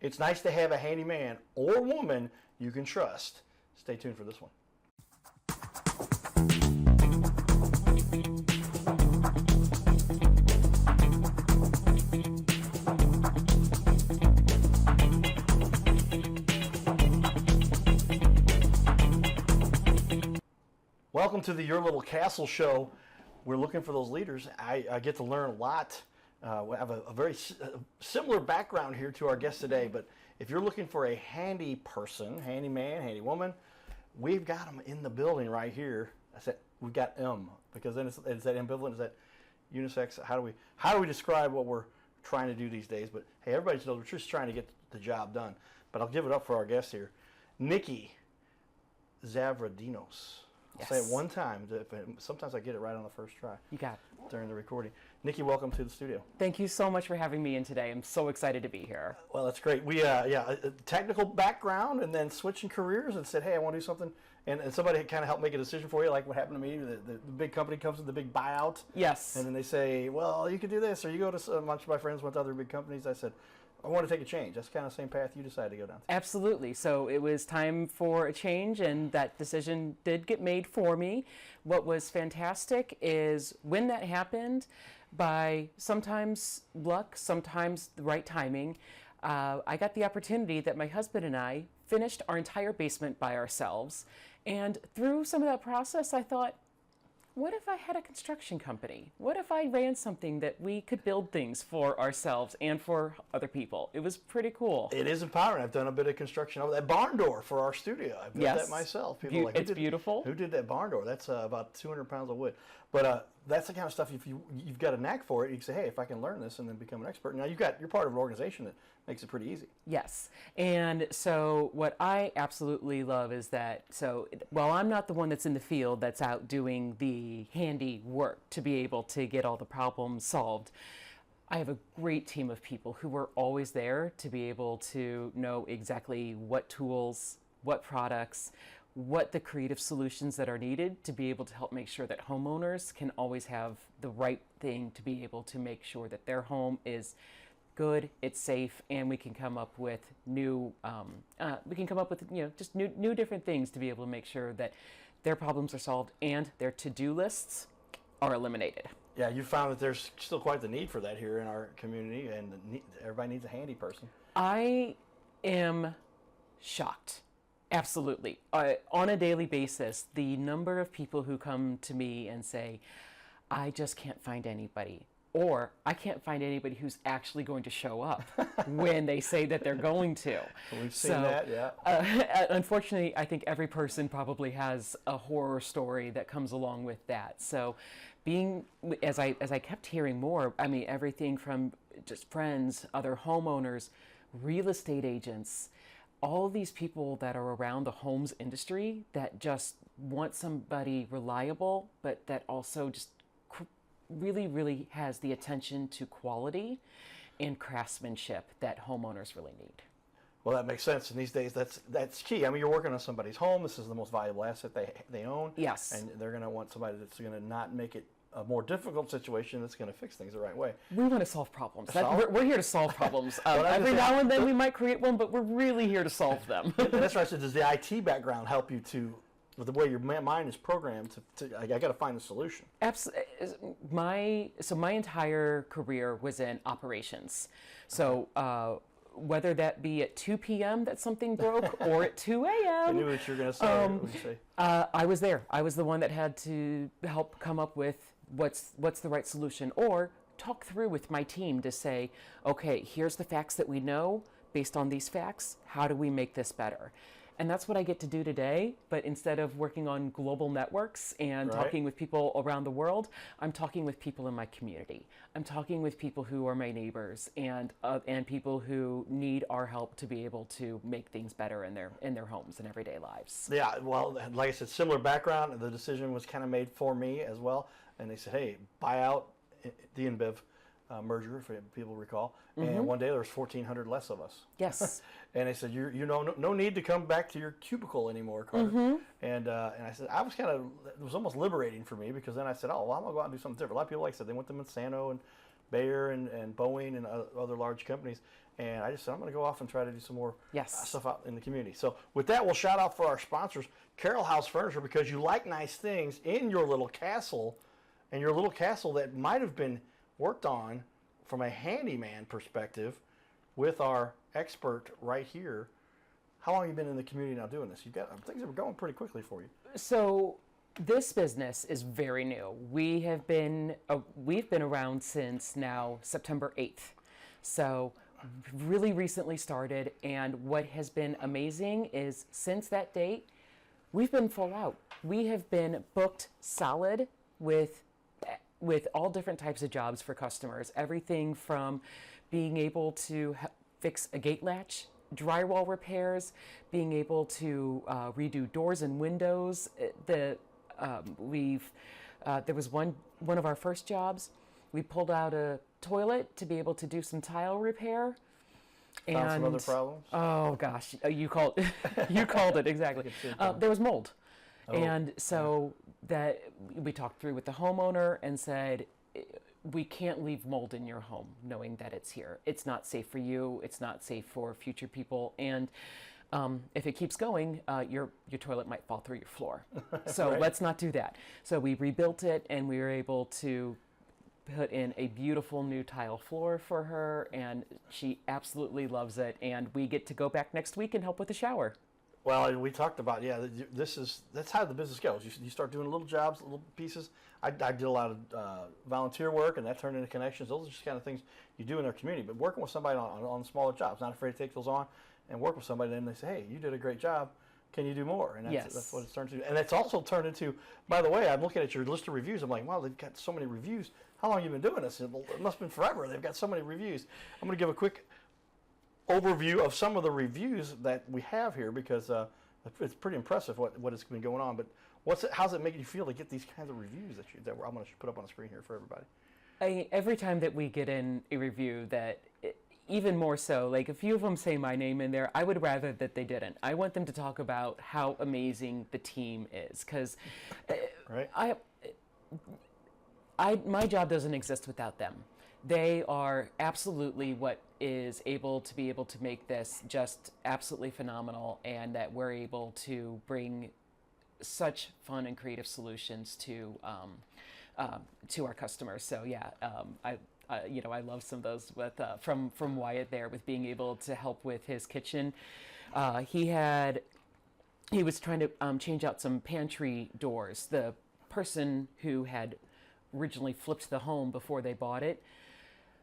It's nice to have a handyman or woman you can trust. Stay tuned for this one. Welcome to the Your Little Castle show. We're looking for those leaders. I get to learn a lot. We have a very similar background here to our guest today, but if you're looking for a handy person, handyman, handy woman, we've got them in the building right here. I said we've got M, because then is that ambivalent? Is that unisex? How do we describe what we're trying to do these days? But hey, everybody knows we're just trying to get the job done. But I'll give it up for our guest here, Nikki Zavradinos. Yes. Say it one time. Sometimes I get it right on the first try. You got it. During the recording. Nikki, welcome to the studio. Thank you so much for having me in today. I'm so excited to be here. Well, that's great. We, a technical background and then switching careers and said, hey, I want to do something. And somebody kind of helped make a decision for you, like what happened to me. The big company comes with the big buyout. Yes. And then they say, well, you could do this, or you go to a bunch of my friends went to other big companies. I said, I want to take a change. That's kind of the same path you decided to go down. Absolutely. So it was time for a change, and that decision did get made for me. What was fantastic is when that happened, by sometimes luck, sometimes the right timing, I got the opportunity that my husband and I finished our entire basement by ourselves. And through some of that process, I thought, what if I had a construction company? What if I ran something that we could build things for ourselves and for other people? It was pretty cool. It is empowering. I've done a bit of construction over that barn door for our studio. I built that myself. People are like, it's beautiful. Who did that barn door? That's about 200 pounds of wood. But that's the kind of stuff, if you've got a knack for it, you can say, hey, if I can learn this and then become an expert. Now, you're part of an organization that makes it pretty easy. Yes. And so what I absolutely love is that, so while I'm not the one that's in the field that's out doing the handy work to be able to get all the problems solved, I have a great team of people who are always there to be able to know exactly what tools, what products, what the creative solutions that are needed to be able to help make sure that homeowners can always have the right thing to be able to make sure that their home is good, it's safe, and we can come up with new, just new different things to be able to make sure that their problems are solved and their to-do lists are eliminated. Yeah, you found that there's still quite the need for that here in our community, and everybody needs a handy person. I am shocked. Absolutely. On a daily basis, the number of people who come to me and say, I just can't find anybody, or I can't find anybody who's actually going to show up when they say that they're going to. We've seen that, yeah. Unfortunately, I think every person probably has a horror story that comes along with that. So as I kept hearing more, I mean, everything from just friends, other homeowners, real estate agents, all these people that are around the homes industry that just want somebody reliable, but that also just really, really has the attention to quality and craftsmanship that homeowners really need. Well, that makes sense. And these days, that's key. I mean, you're working on somebody's home. This is the most valuable asset they own. Yes. And they're going to want somebody that's going to not make it a more difficult situation, that's going to fix things the right way. We want to solve problems. We're here to solve problems. Every now and then we might create one, but we're really here to solve them. And that's right. So does the IT background help you with the way your mind is programmed I got to find a solution? Absolutely. My entire career was in operations. So whether that be at 2 p.m. that something broke or at 2 a.m. I knew what you were going to say. What did you say? I was there. I was the one that had to help come up with what's the right solution, or talk through with my team to say, okay, here's the facts that we know. Based on these facts, how do we make this better? And that's what I get to do today, but instead of working on global networks and talking with people around the world, I'm talking with people in my community. I'm talking with people who are my neighbors and people who need our help to be able to make things better in their homes and everyday lives. Yeah, well, like I said, similar background. The decision was kind of made for me as well. And they said, hey, buy out the InBev merger, if people recall. And one day there was 1,400 less of us. Yes. And they said, you know, no need to come back to your cubicle anymore, Carter. And I said, it was almost liberating for me, because then I said, oh, well, I'm going to go out and do something different. A lot of people, like I said, they went to Monsanto and Bayer and Boeing and other large companies. And I just said, I'm going to go off and try to do some more Yes. stuff out in the community. So with that, we'll shout out for our sponsors, Carroll House Furniture, because you like nice things in your little castle, and your little castle that might have been worked on from a handyman perspective with our expert right here. How long have you been in the community now doing this? You've got things that were going pretty quickly for you. So this business is very new. We've been around since now September 8th. So really recently started, and what has been amazing is since that date, we've been full out. We have been booked solid with all different types of jobs for customers. Everything from being able to fix a gate latch, drywall repairs, being able to redo doors and windows. There was one of our first jobs. We pulled out a toilet to be able to do some tile repair. Found some other problems? Oh gosh, you called it exactly. There was mold. And so that we talked through with the homeowner and said, we can't leave mold in your home knowing that it's here. It's not safe for you. It's not safe for future people. And if it keeps going, your toilet might fall through your floor. So Right. let's not do that. So we rebuilt it, and we were able to put in a beautiful new tile floor for her, and she absolutely loves it. And we get to go back next week and help with the shower. Well, we talked about, that's how the business goes. You start doing little jobs, little pieces. I did a lot of volunteer work, and that turned into connections. Those are just kind of things you do in our community. But working with somebody on smaller jobs, not afraid to take those on and work with somebody, and they say, hey, you did a great job. Can you do more? And that's what it's turned to. And it's also turned into, by the way, I'm looking at your list of reviews. I'm like, wow, they've got so many reviews. How long have you been doing this? It must have been forever. They've got so many reviews. I'm going to give a quick overview of some of the reviews that we have here, because it's pretty impressive what has been going on. But how's it making you feel to get these kinds of reviews that I'm going to put up on the screen here for everybody? Every time that we get in a review, even more so, like a few of them say my name in there, I would rather that they didn't. I want them to talk about how amazing the team is, because Right. my job doesn't exist without them. They are absolutely what is able to make this just absolutely phenomenal, and that we're able to bring such fun and creative solutions to our customers. So yeah, I love some of those with from Wyatt there, with being able to help with his kitchen. He was trying to change out some pantry doors. The person who had originally flipped the home before they bought it,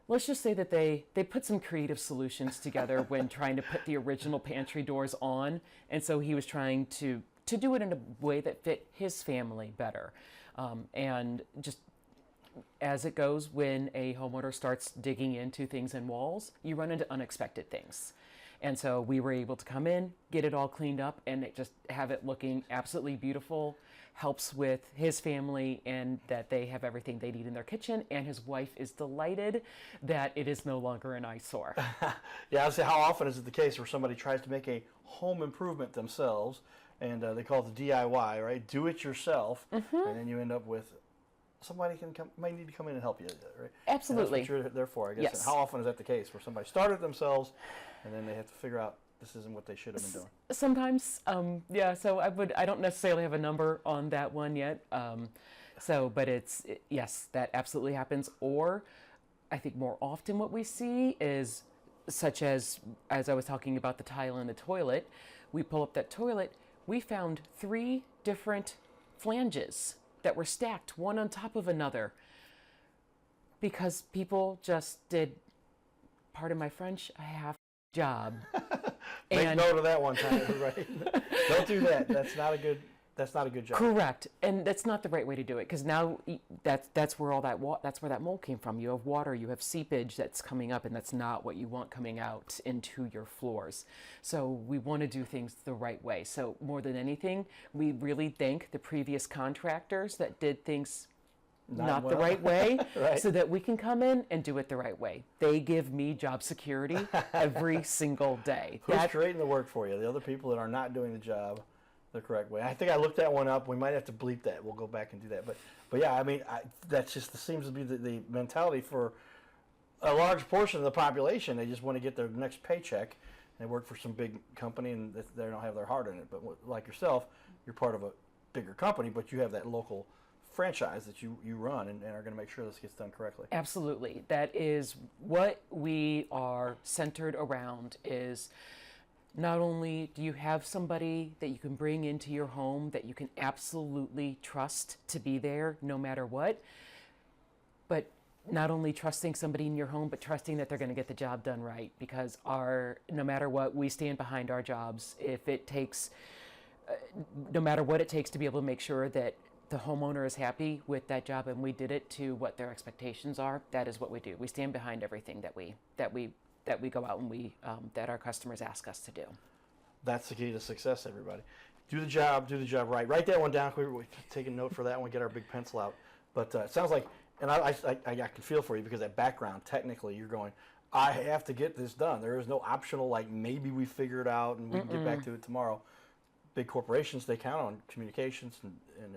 let's just say that they put some creative solutions together when trying to put the original pantry doors on. And so he was trying to do it in a way that fit his family better. And just as it goes, when a homeowner starts digging into things in walls, you run into unexpected things. And so we were able to come in, get it all cleaned up, and just have it looking absolutely beautiful. Helps with his family, and that they have everything they need in their kitchen, and his wife is delighted that it is no longer an eyesore. Yeah, I say, how often is it the case where somebody tries to make a home improvement themselves, and they call it the DIY, right? Do it yourself, and then you end up with somebody might need to come in and help you, right? Absolutely. And that's what you're there for, I guess. Yes. How often is that the case, where somebody started themselves, and then they have to figure out this isn't what they should have been doing? Sometimes, yeah. So I don't necessarily have a number on that one yet. But yes, that absolutely happens. Or I think more often what we see is, such as I was talking about the tile in the toilet, we pull up that toilet, we found 3 different flanges that were stacked one on top of another, because people just did, pardon my French, a half job. Make note of that one time, right? Don't do that. That's not a good job. Correct, and that's not the right way to do it, because now that's where that's where that mold came from. You have water, you have seepage that's coming up, and that's not what you want coming out into your floors. So we want to do things the right way. So more than anything, we really thank the previous contractors that did things not the right way, Right. so that we can come in and do it the right way. They give me job security every single day. Who's creating the work for you? The other people that are not doing the job the correct way. I think I looked that one up. We might have to bleep that. We'll go back and do that. But yeah, I mean, that just seems to be the mentality for large portion of the population, they just want to get their next paycheck. They work for some big company and they don't have their heart in it. But like yourself, you're part of a bigger company, but you have that local franchise that you run and are going to make sure this gets done correctly. Absolutely. That is what we are centered around. Is not only do you have somebody that you can bring into your home that you can absolutely trust to be there no matter what, but not only trusting somebody in your home, but trusting that they're going to get the job done right, because no matter what, we stand behind our jobs. If it takes, no matter what it takes to be able to make sure that the homeowner is happy with that job and we did it to what their expectations are, that is what we do. We stand behind everything that we go out and that our customers ask us to do. That's the key to success, everybody. Do the job right. Write that one down. We take a note for that one, get our big pencil out. But it sounds like, and I can feel for you because that background, technically, you're going, I have to get this done. There is no optional, like maybe we figure it out and we can get back to it tomorrow. Big corporations, they count on communications and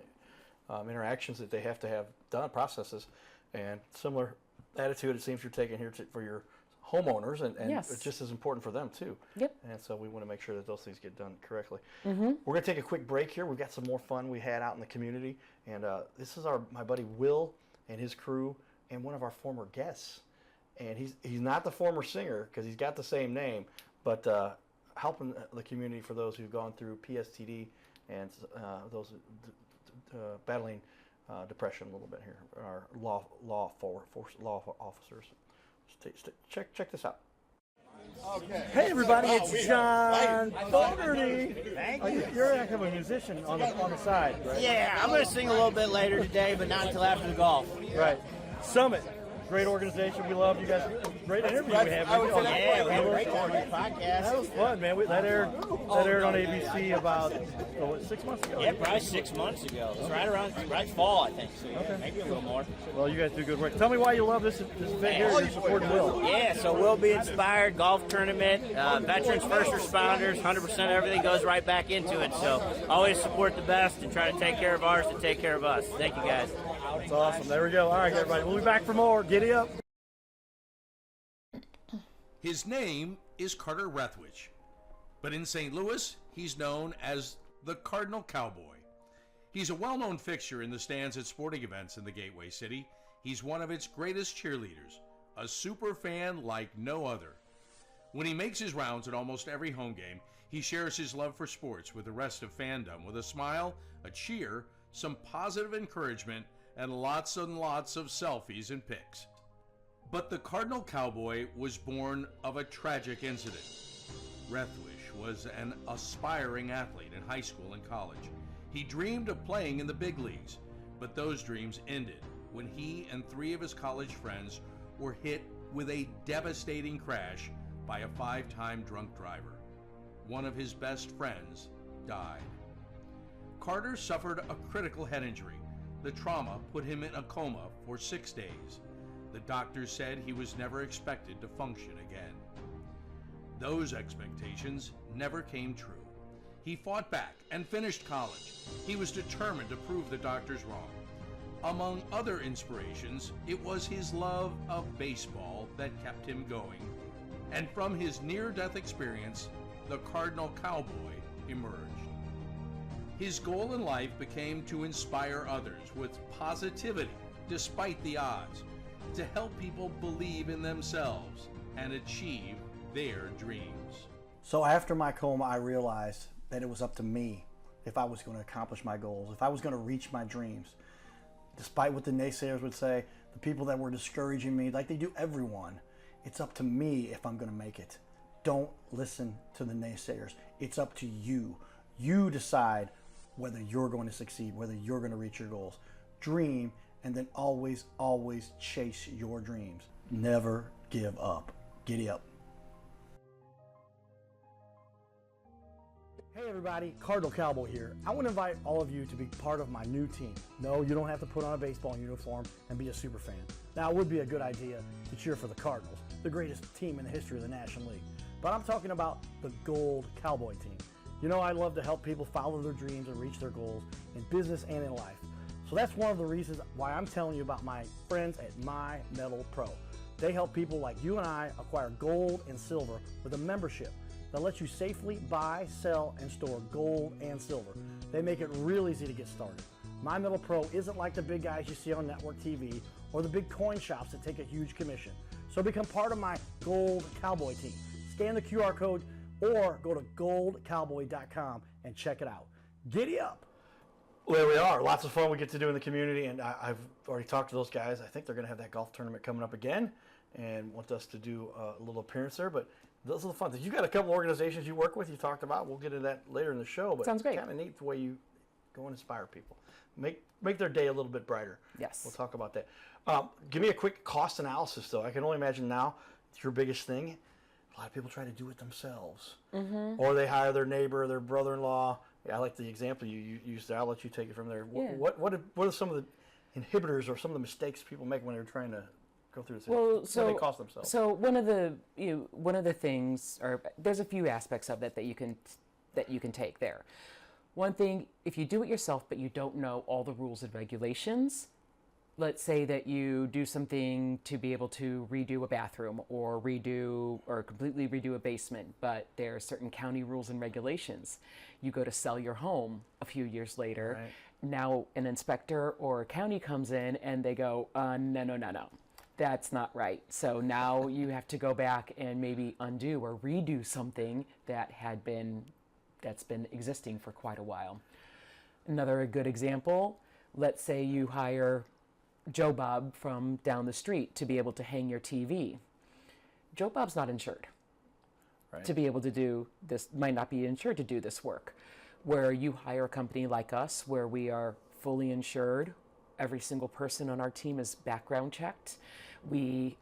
interactions that they have to have done, processes, and similar attitude it seems you're taking here for your homeowners, and yes. It's just as important for them too. Yep. And so we want to make sure that those things get done correctly. We're going to take a quick break here. We've got some more fun we had out in the community, and this is my buddy Will and his crew, and one of our former guests. And he's not the former singer because he's got the same name, but helping the community for those who've gone through PSTD and those battling depression a little bit here. Our law officers. Check this out. Okay. Hey everybody, it's John Fogarty. Thank you. You're kind of a musician on the side, right? Yeah, I'm going to sing a little bit later today, but not until after the golf. Right. Summit, great organization. We love you guys. Great interview we had. Yeah, we had a great time on the podcast. That was fun, man. That aired on ABC about 6 months ago. Yeah, probably 6 months ago. It's right fall, I think. So Okay. maybe a little more. Well, you guys do good work. Tell me why you love this event here. You're supporting Will. Yeah, so we'll be inspired golf tournament. Veterans, first responders, 100% everything goes right back into it. So always support the best and try to take care of ours and take care of us. Thank you, guys. That's awesome. There we go. All right, everybody. We'll be back for more. Giddy up. His name is Carter Rethwich, but in St. Louis, he's known as the Cardinal Cowboy. He's a well-known fixture in the stands at sporting events in the Gateway City. He's one of its greatest cheerleaders, a super fan like no other. When he makes his rounds at almost every home game, he shares his love for sports with the rest of fandom with a smile, a cheer, some positive encouragement, and lots of selfies and pics. But the Cardinal Cowboy was born of a tragic incident. Rethwich was an aspiring athlete in high school and college. He dreamed of playing in the big leagues, but those dreams ended when he and 3 of his college friends were hit with a devastating crash by a 5-time drunk driver. One of his best friends died. Carter suffered a critical head injury. The trauma put him in a coma for 6 days. The doctors said he was never expected to function again. Those expectations never came true. He fought back and finished college. He was determined to prove the doctors wrong. Among other inspirations, it was his love of baseball that kept him going. And from his near-death experience, the Cardinal Cowboy emerged. His goal in life became to inspire others with positivity despite the odds, to help people believe in themselves and achieve their dreams. So after my coma, I realized that it was up to me if I was going to accomplish my goals, if I was going to reach my dreams. Despite what the naysayers would say, the people that were discouraging me, like they do everyone, it's up to me if I'm going to make it. Don't listen to the naysayers. It's up to you. You decide whether you're going to succeed, whether you're going to reach your goals. Dream, and then always, always chase your dreams. Never give up. Giddy up. Hey everybody, Cardinal Cowboy here. I want to invite all of you to be part of my new team. No, you don't have to put on a baseball uniform and be a super fan. Now, it would be a good idea to cheer for the Cardinals, the greatest team in the history of the National League. But I'm talking about the Gold Cowboy team. You know, I love to help people follow their dreams and reach their goals in business and in life. So that's one of the reasons why I'm telling you about my friends at My Metal Pro. They help people like you and I acquire gold and silver with a membership that lets you safely buy, sell, and store gold and silver. They make it real easy to get started. My Metal Pro isn't like the big guys you see on network TV or the big coin shops that take a huge commission. So become part of my Gold Cowboy team. Scan the QR code or go to goldcowboy.com and check it out. Giddy up! Well, there we are. Lots of fun we get to do in the community, and I've already talked to those guys. I think they're going to have that golf tournament coming up again and want us to do a little appearance there. But those are the fun things. You got a couple organizations you work with you talked about. We'll get into that later in the show. But Sounds great. It's kind of neat the way you go and inspire people. Make their day a little bit brighter. Yes. We'll talk about that. Give me a quick cost analysis, though. I can only imagine now it's your biggest thing. A lot of people try to do it themselves. Or they hire their neighbor, their brother-in-law. Yeah, I like the example you used there. I'll let you take it from there. Yeah. What are some of the inhibitors or some of the mistakes people make when they're trying to go through this? Well, What do they cost themselves? So one of the things, or there's a few aspects of it that you can take there. One thing, if you do it yourself but you don't know all the rules and regulations, let's say that you do something to be able to redo a bathroom or completely redo a basement, but there are certain county rules and regulations. You go to sell your home a few years later. Right. Now an inspector or a county comes in and they go, no. That's not right. So now you have to go back and maybe undo or redo something that's been existing for quite a while. Another good example, let's say you hire Joe Bob from down the street to be able to hang your TV. Joe Bob's not insured. Right. To be able to do this, might not be insured to do this work. Where you hire a company like us, where we are fully insured, every single person on our team is background checked. We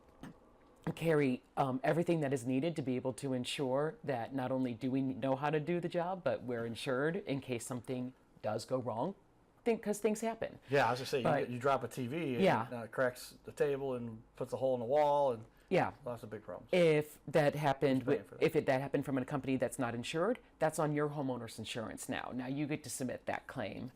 carry everything that is needed to be able to ensure that not only do we know how to do the job, but we're insured in case something does go wrong, because things happen. Yeah, I was just saying, you drop a TV and it cracks the table and puts a hole in the wall, and lots of big problems. If that happened, that happened from a company that's not insured, that's on your homeowner's insurance now. Now you get to submit that claim.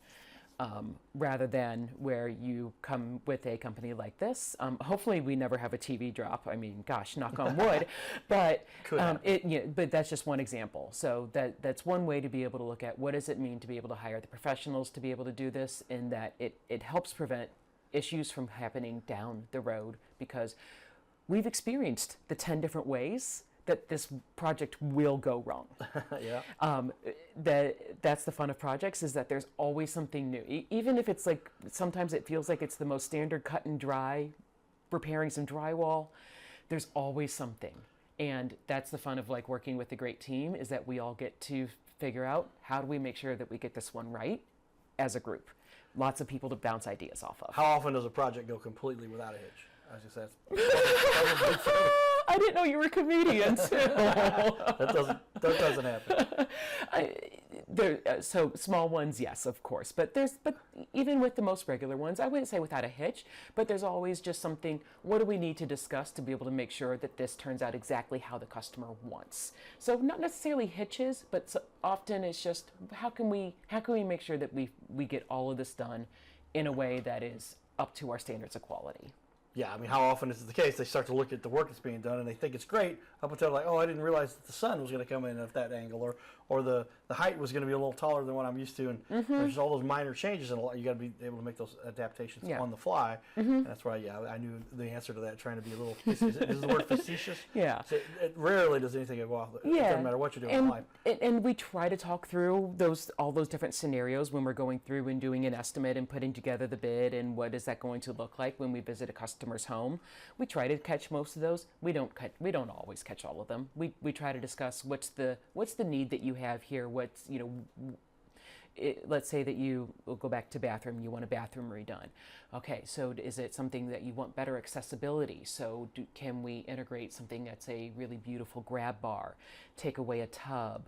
Rather than where you come with a company like this. Hopefully we never have a TV drop. I mean, gosh, knock on wood. But but that's just one example. So that's one way to be able to look at what does it mean to be able to hire the professionals to be able to do this, in that it helps prevent issues from happening down the road, because we've experienced the 10 different ways that this project will go wrong. That's the fun of projects, is that there's always something new. Even if it's like, sometimes it feels like it's the most standard cut and dry, repairing some drywall, there's always something. And that's the fun of like working with a great team, is that we all get to figure out, how do we make sure that we get this one right as a group? Lots of people to bounce ideas off of. How often does a project go completely without a hitch? I was just asking. I didn't know you were a comedian too. that doesn't happen. So small ones, yes, of course. But even with the most regular ones, I wouldn't say without a hitch, but there's always just something, what do we need to discuss to be able to make sure that this turns out exactly how the customer wants? So not necessarily hitches, but so often it's just, how can we make sure that we get all of this done in a way that is up to our standards of quality? Yeah, I mean, how often is it the case they start to look at the work that's being done and they think it's great, up until like, oh, I didn't realize that the sun was going to come in at that angle, or the height was going to be a little taller than what I'm used to, and there's all those minor changes, and you got to be able to make those adaptations on the fly. And that's why, I knew the answer to that, trying to be a little, is the word facetious? Yeah. So it rarely does anything go off. It doesn't matter what you're doing in life. And we try to talk through all those different scenarios when we're going through and doing an estimate and putting together the bid, and what is that going to look like when we visit a customer's home. We try to catch most of those. We don't always catch all of them. We try to discuss what's the need that you have here. Let's say that we'll go back to bathroom. You want a bathroom redone. Okay, so is it something that you want better accessibility? So can we integrate something that's a really beautiful grab bar, take away a tub?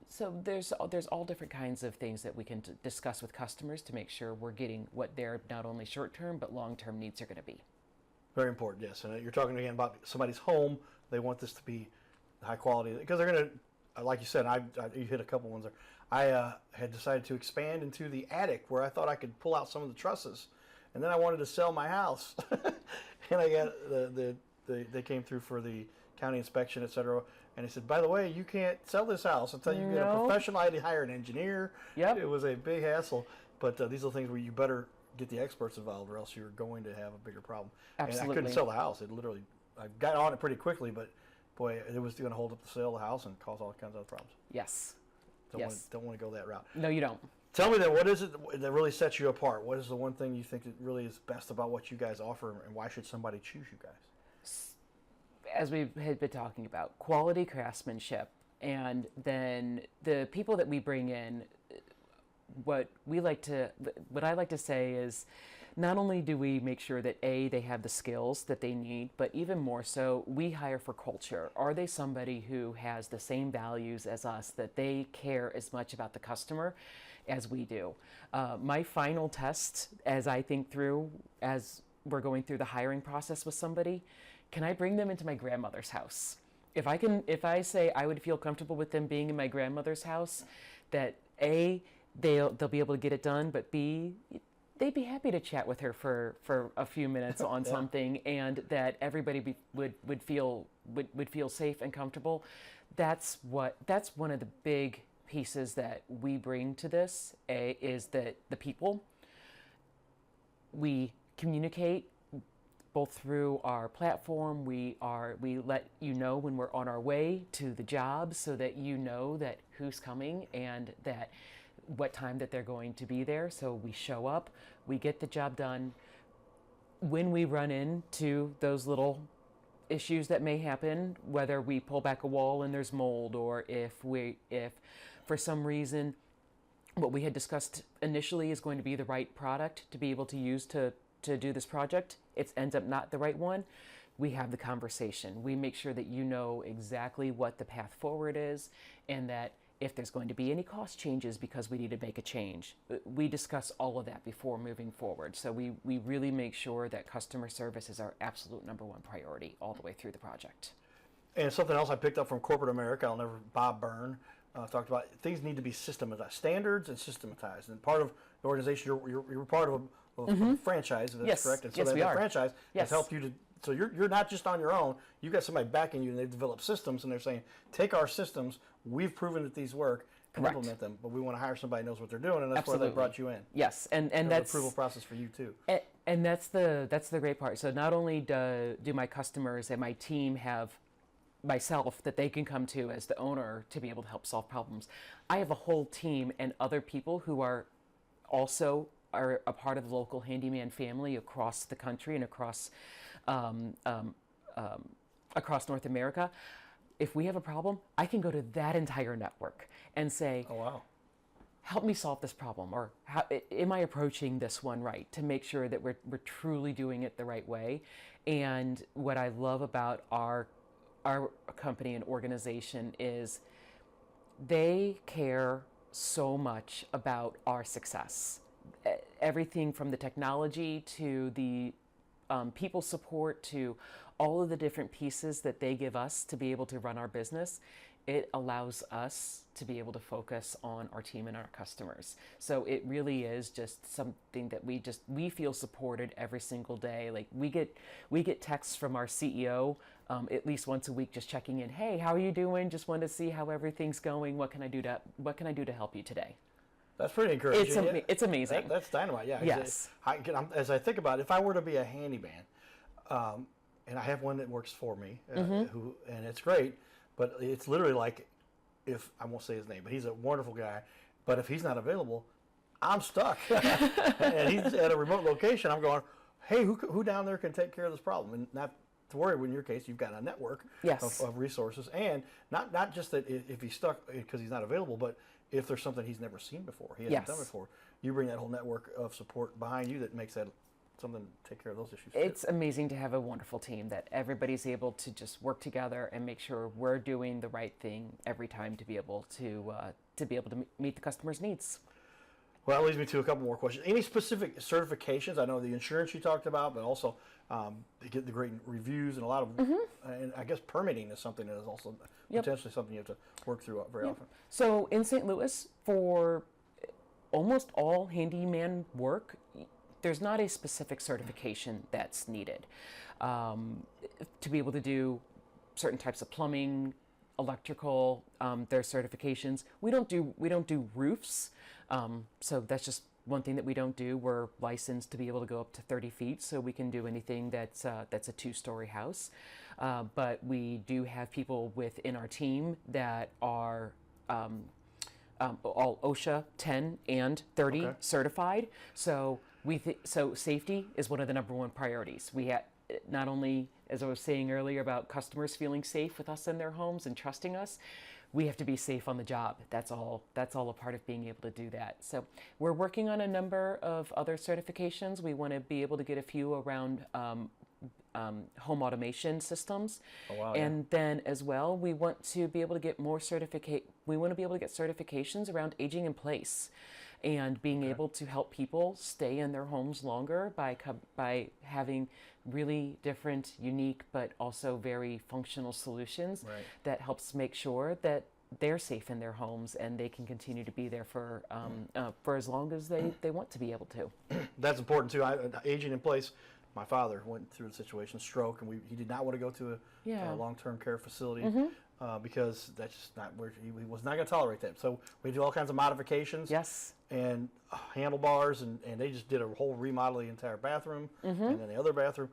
So there's all different kinds of things that we can discuss with customers to make sure we're getting what their not only short-term but long-term needs are going to be. Very important, yes. And you're talking again about somebody's home. They want this to be high quality, because they're going to, like you said, you hit a couple ones there. I had decided to expand into the attic, where I thought I could pull out some of the trusses, and then I wanted to sell my house, and I got the they came through for the county inspection, et cetera, and they said, by the way, you can't sell this house until you get a No. professional. I had to hire an engineer. Yep. It was a big hassle, but these are things where you better get the experts involved, or else you're going to have a bigger problem. And I Absolutely. couldn't sell the house. It literally, I got on it pretty quickly, but boy, it was going to hold up the sale of the house and cause all kinds of other problems. Yes. Don't want to go that route. No, you don't. Tell me then, what is it that really sets you apart? What is the one thing you think that really is best about what you guys offer, and why should somebody choose you guys? As we had been talking about, quality craftsmanship, and then the people that we bring in, what I like to say is, not only do we make sure that they have the skills that they need, but even more so, we hire for culture. Are they somebody who has the same values as us, that they care as much about the customer as we do? My final test, as I think through, as we're going through the hiring process with somebody, can I bring them into my grandmother's house? If I say I would feel comfortable with them being in my grandmother's house, that they'll be able to get it done, but B, they'd be happy to chat with her for a few minutes on something, and that everybody would feel safe and comfortable. That's one of the big pieces that we bring to this, is that the people, we communicate both through our platform. We let you know when we're on our way to the job, so that you know that who's coming and that what time that they're going to be there. So we show up, we get the job done. When we run into those little issues that may happen, whether we pull back a wall and there's mold, or if for some reason what we had discussed initially is going to be the right product to be able to use to do this project, it ends up not the right one, we have the conversation. We make sure that you know exactly what the path forward is, and that if there's going to be any cost changes because we need to make a change, we discuss all of that before moving forward. So we really make sure that customer service is our absolute number one priority all the way through the project. And something else I picked up from corporate America, Bob Byrne talked about, things need to be systematized, standards and systematized. And part of the organization, you're part of a franchise, if that's Yes. correct. And so Yes, we that are. franchise Yes. has helped you to, so you're not just on your own, you've got somebody backing you, and they've developed systems, and they're saying, take our systems, we've proven that these work, and Correct. implement them, but we want to hire somebody who knows what they're doing, and that's why Absolutely. they brought you in. Yes, and There's that's an approval process for you too. And that's the great part. So not only do my customers and my team have myself that they can come to as the owner to be able to help solve problems, I have a whole team and other people who are a part of the local handyman family across the country and across North America. If we have a problem, I can go to that entire network and say, Oh, wow. help me solve this problem, or how am I approaching this one right, to make sure that we're truly doing it the right way. And what I love about our company and organization is they care so much about our success. Everything from the technology to the people support to all of the different pieces that they give us to be able to run our business, it allows us to be able to focus on our team and our customers. So it really is just something that we feel supported every single day. Like we get texts from our CEO at least once a week, just checking in. Hey, how are you doing? Just wanted to see how everything's going. What can I do to help you today? That's pretty encouraging. It's amazing. That's dynamite, yeah. Yes. As I think about it, if I were to be a handyman, and I have one that works for me, and it's great, but it's literally like, if I won't say his name, but he's a wonderful guy, but if he's not available, I'm stuck. And he's at a remote location. I'm going, hey, who down there can take care of this problem? And not to worry, in your case, you've got a network Yes. of resources, and not just that if he's stuck because he's not available, but if there's something he's never seen before, he hasn't Yes. done before, you bring that whole network of support behind you that makes that something to take care of those issues. It's amazing to have a wonderful team that everybody's able to just work together and make sure we're doing the right thing every time to be able to meet the customer's needs. Well, that leads me to a couple more questions. Any specific certifications? I know the insurance you talked about, but also they get the great reviews and a lot of, and I guess permitting is something that is also potentially something you have to work through very often. So in St. Louis, for almost all handyman work, there's not a specific certification that's needed. to be able to do certain types of plumbing, electrical, their certifications. We don't do roofs, so that's just one thing that we don't do. We're licensed to be able to go up to 30 feet, so we can do anything that's a 2-story house. But we do have people within our team that are all OSHA 10 and 30 Okay. certified. So so safety is one of the number one priorities. We have not only, as I was saying earlier, about customers feeling safe with us in their homes and trusting us, we have to be safe on the job. That's all a part of being able to do that. So we're working on a number of other certifications. We want to be able to get a few around home automation systems. Oh, wow, and then as well, we want to be able to get more we want to be able to get certifications around aging in place and being able to help people stay in their homes longer by having really different, unique, but also very functional solutions that helps make sure that they're safe in their homes and they can continue to be there for as long as they want to be able to. That's important too. Aging in place. My father went through a situation, stroke, and he did not want to go to a long-term care facility because that's just not where he was not going to tolerate that. So we do all kinds of modifications. Yes. And handlebars, and they just did a whole remodel of the entire bathroom and then the other bathroom.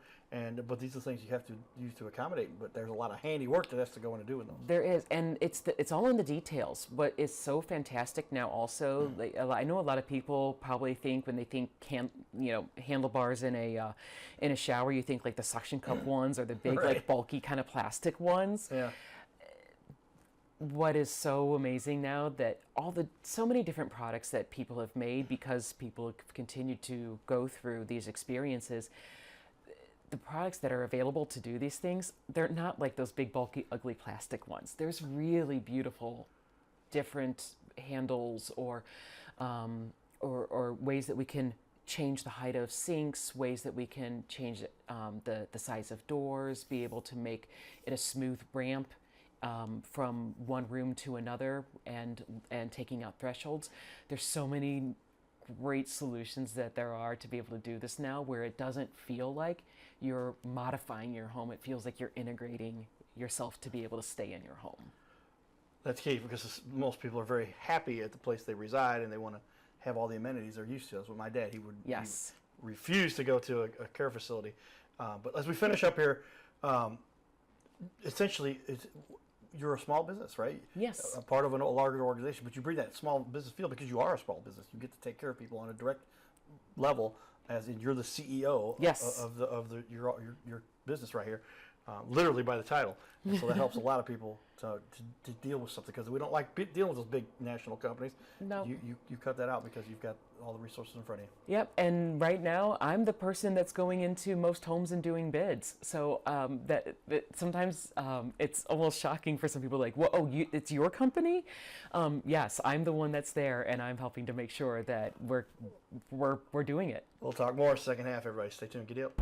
But these are things you have to use to accommodate. But there's a lot of handy work that has to go into doing those. There is, and it's all in the details. What is so fantastic now, also, I know a lot of people probably think when they think handlebars in a shower, you think like the suction cup ones or the big like bulky kind of plastic ones. Yeah. What is so amazing now that so many different products that people have made because people have continued to go through these experiences. The products that are available to do these things, they're not like those big, bulky, ugly plastic ones. There's really beautiful, different handles or ways that we can change the height of sinks, ways that we can change the size of doors, be able to make it a smooth ramp from one room to another and taking out thresholds. There's so many great solutions that there are to be able to do this now where it doesn't feel like you're modifying your home. It feels like you're integrating yourself to be able to stay in your home. That's key because most people are very happy at the place they reside and they want to have all the amenities they're used to. That's what my dad, he refused to go to a care facility. But as we finish up here, essentially, you're a small business, right? Yes. A part of a larger organization, but you bring that small business feel because you are a small business. You get to take care of people on a direct level, as in you're the CEO of your business right here, literally by the title. And so that helps a lot of people to deal with something because we don't like dealing with those big national companies. No. You cut that out because you've got all the resources in front of you. Yep, and right now I'm the person that's going into most homes and doing bids. So that sometimes it's almost shocking for some people, like, "Whoa, it's your company?" Yes, I'm the one that's there, and I'm helping to make sure that we're doing it. We'll talk more second half, everybody. Stay tuned. Get up.